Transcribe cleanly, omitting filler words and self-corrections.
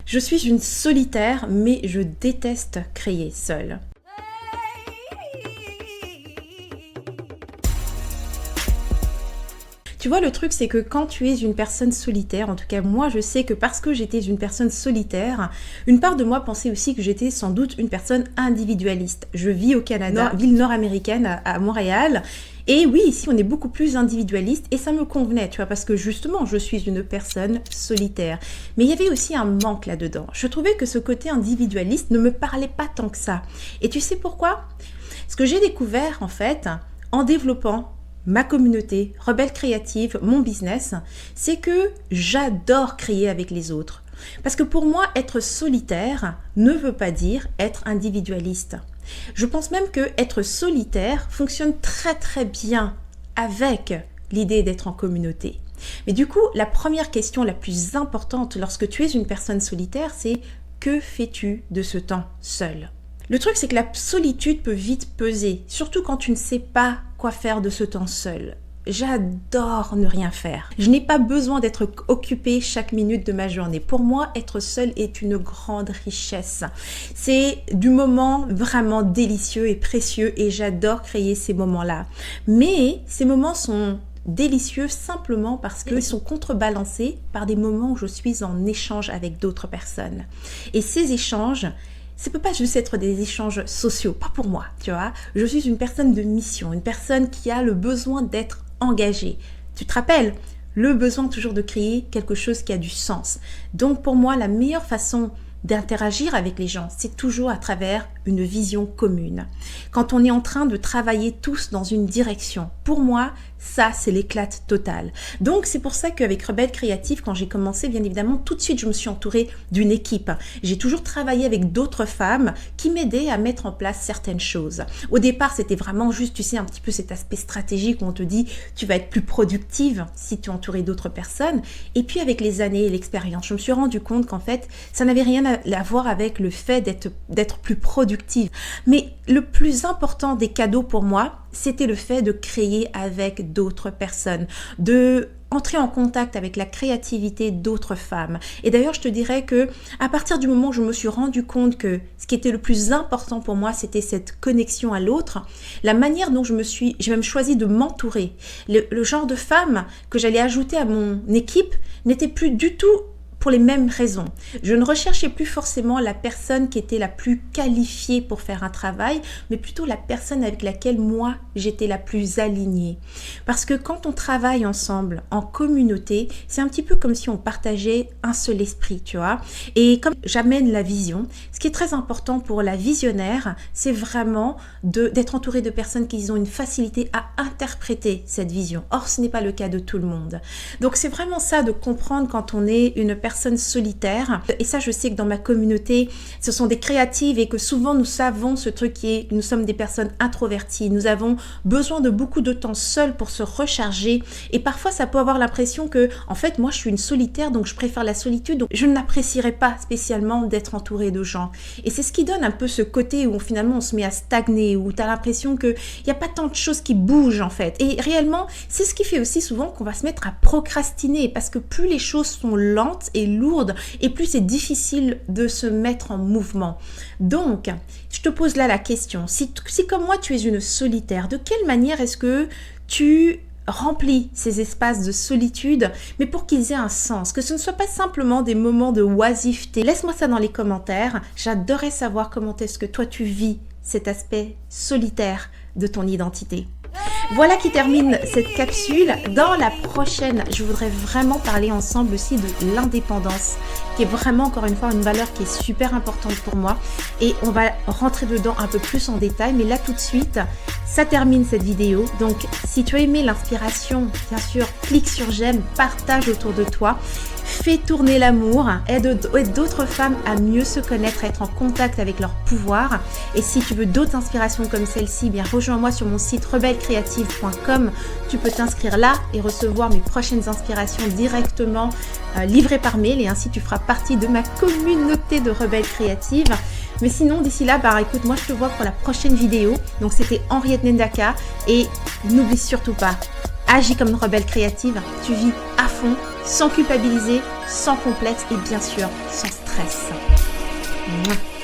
Je suis une solitaire, mais je déteste créer seule. Tu vois, le truc, c'est que quand tu es une personne solitaire, en tout cas moi je sais que parce que j'étais une personne solitaire, une part de moi pensait aussi que j'étais sans doute une personne individualiste. Je vis au Canada, ville nord-américaine à Montréal, et oui, ici on est beaucoup plus individualiste et ça me convenait, tu vois, parce que justement je suis une personne solitaire. Mais il y avait aussi un manque là-dedans. Je trouvais que ce côté individualiste ne me parlait pas tant que ça. Et tu sais pourquoi? Ce que j'ai découvert en fait, en développant ma communauté, Rebelle Créative, mon business, c'est que j'adore créer avec les autres. Parce que pour moi, être solitaire ne veut pas dire être individualiste. Je pense même que être solitaire fonctionne très très bien avec l'idée d'être en communauté. Mais du coup, la première question la plus importante lorsque tu es une personne solitaire, c'est que fais-tu de ce temps seul ? Le truc, c'est que la solitude peut vite peser, surtout quand tu ne sais pas quoi faire de ce temps seul. J'adore ne rien faire. Je n'ai pas besoin d'être occupée chaque minute de ma journée. Pour moi, être seule est une grande richesse. C'est du moment vraiment délicieux et précieux et j'adore créer ces moments-là. Mais ces moments sont délicieux simplement parce qu'ils sont contrebalancés par des moments où je suis en échange avec d'autres personnes. Et ces échanges, ça peut pas juste être des échanges sociaux, pas pour moi, tu vois. Je suis une personne de mission, une personne qui a le besoin d'être engagée. Tu te rappelles, le besoin toujours de créer quelque chose qui a du sens. Donc pour moi, la meilleure façon d'interagir avec les gens, c'est toujours à travers une vision commune. Quand on est en train de travailler tous dans une direction, pour moi, ça, c'est l'éclate totale. Donc, c'est pour ça qu'avec Rebelle Créative, quand j'ai commencé, bien évidemment, tout de suite, je me suis entourée d'une équipe. J'ai toujours travaillé avec d'autres femmes qui m'aidaient à mettre en place certaines choses. Au départ, c'était vraiment juste, tu sais, un petit peu cet aspect stratégique où on te dit, tu vas être plus productive si tu es entourée d'autres personnes. Et puis, avec les années et l'expérience, je me suis rendu compte qu'en fait, ça n'avait rien à voir avec le fait d'être plus productive. Mais le plus important des cadeaux pour moi, c'était le fait de créer avec d'autres personnes, de entrer en contact avec la créativité d'autres femmes. Et d'ailleurs, je te dirais que à partir du moment où je me suis rendu compte que ce qui était le plus important pour moi, c'était cette connexion à l'autre, la manière dont j'ai même choisi de m'entourer. Le genre de femme que j'allais ajouter à mon équipe n'était plus du tout pour les mêmes raisons. Je ne recherchais plus forcément la personne qui était la plus qualifiée pour faire un travail, mais plutôt la personne avec laquelle moi, j'étais la plus alignée. Parce que quand on travaille ensemble, en communauté, c'est un petit peu comme si on partageait un seul esprit, tu vois. Et comme j'amène la vision, ce qui est très important pour la visionnaire, c'est vraiment d'être entouré de personnes qui ont une facilité à interpréter cette vision. Or, ce n'est pas le cas de tout le monde. Donc, c'est vraiment ça de comprendre quand on est une personne solitaire. Et ça, je sais que dans ma communauté, ce sont des créatives et que souvent nous savons ce truc qui est, nous sommes des personnes introverties. Nous avons besoin de beaucoup de temps seuls pour se recharger. Et parfois, ça peut avoir l'impression que, en fait, moi, je suis une solitaire, donc je préfère la solitude. Donc, je n'apprécierais pas spécialement d'être entourée de gens. Et c'est ce qui donne un peu ce côté où finalement on se met à stagner, où tu as l'impression qu'il n'y a pas tant de choses qui bougent, en fait. Et réellement, c'est ce qui fait aussi souvent qu'on va se mettre à procrastiner parce que plus les choses sont lentes et lourde et plus c'est difficile de se mettre en mouvement. Donc, je te pose là la question, si comme moi tu es une solitaire, de quelle manière est-ce que tu remplis ces espaces de solitude, mais pour qu'ils aient un sens, que ce ne soit pas simplement des moments de oisiveté? Laisse-moi ça dans les commentaires, j'adorerais savoir comment est-ce que toi tu vis cet aspect solitaire de ton identité. Voilà qui termine cette capsule. Dans la prochaine, je voudrais vraiment parler ensemble aussi de l'indépendance, qui est vraiment encore une fois une valeur qui est super importante pour moi. Et on va rentrer dedans un peu plus en détail. Mais là tout de suite, ça termine cette vidéo. Donc si tu as aimé l'inspiration, bien sûr, clique sur j'aime, partage autour de toi. Fais tourner l'amour, aide d'autres femmes à mieux se connaître, à être en contact avec leur pouvoir. Et si tu veux d'autres inspirations comme celle-ci, bien rejoins-moi sur mon site rebellecreative.com. Tu peux t'inscrire là et recevoir mes prochaines inspirations directement livrées par mail. Et ainsi, tu feras partie de ma communauté de rebelles créatives. Mais sinon, d'ici là, écoute, moi je te vois pour la prochaine vidéo. Donc c'était Henriette Ndaka. Et n'oublie surtout pas, agis comme une rebelle créative. Tu vis à fond sans culpabiliser, sans complexe et bien sûr sans stress. Mouah.